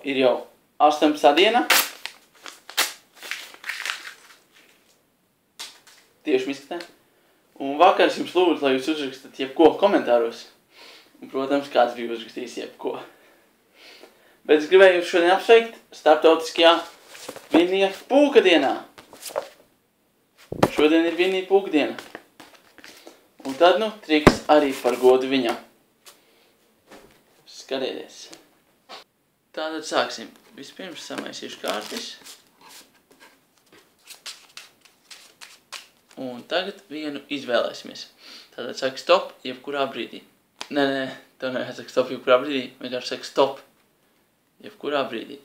ir jau 18. diena. Tieši miskatē. Un vakar es jums lūdzu, lai jūs uzrakstat jebko komentāros. Un, protams, kāds bija uzrakstījis jebko. Bet es gribēju jūs šodien apsveikt starptautiskajā Vinnieku pūka dienā. Šodien ir Vinnieku pūka diena. Un tad, nu, triks arī par godu viņam. Skatieties. Tātad sāksim. Vispirms samaisīšu kārtis. Un tagad vienu izvēlēsimies. Tātad saka stop jebkurā brīdī. Nē, tev nejāsaka stop jebkurā brīdī. Vienkārši saka stop jebkurā brīdī.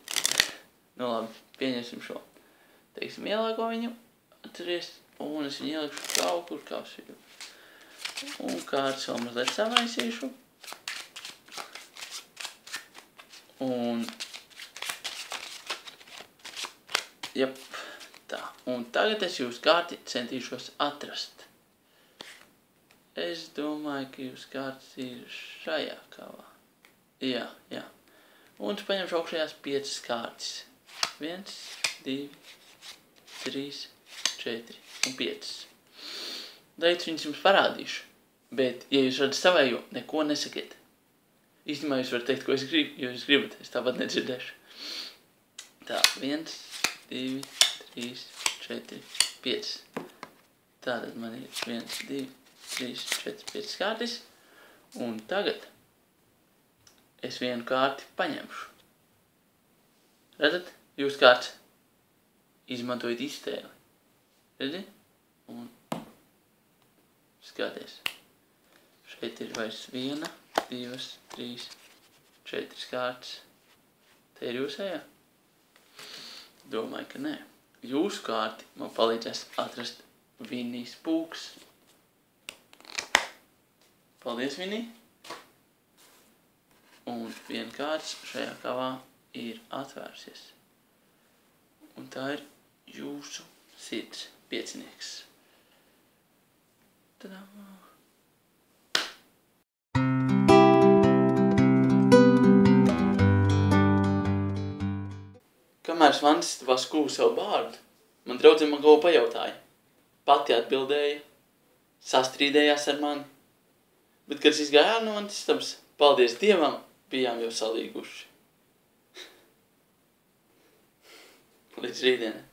Nu labi, pieņemsim šo. Teiksim, ielāgo viņu. Atceries. Un es viņu ielikšu kaut kur kapsīju. Un kārtas vēl mazliet samaisīšu. Un... Jep, tā. Un tagad es jūs kārti centīšos atrast. Es domāju, ka jūs kārtas ir šajā kavā. Jā. Un es paņemšu augšējās 5 kārtas. 1, 2, 3, 4 un 5. Daļai viņus jums parādīšu. Bet, ja jūs redzat savējo, neko nesakiet. Īstenībā jūs varat teikt, ko es gribu, jo jūs gribat. Es tāpat nedzirdēšu. Tā, 1, 2, 3, 4, 5. Tātad man ir 1, 2, 3, 4, 5 kārtis. Un tagad es vienu kārti paņemšu. Redzat? Jūs kārts izmantojat iztēli. Redzi? Un skaties. Šeit ir vairs 1, 2, 3, 4 kārtas. Te ir jūsējā? Domāju, ka nē. Jūsu kārti man palīdzēs atrast Vinnijas pūks. Paldies, Vinnij! Un viena kārtas šajā kavā ir atvērsies. Un tā ir jūsu sirds piecinieks. Tadā! Kamēr Svansistabā skūvu savu bārdu, man draudzene man kaut ko pajautāja. Pati atbildēja, sastrīdējās ar mani. Bet, kad es izgāju no Svansistabas, paldies Dievam, bijām jau salīguši. Līdz rītdienai.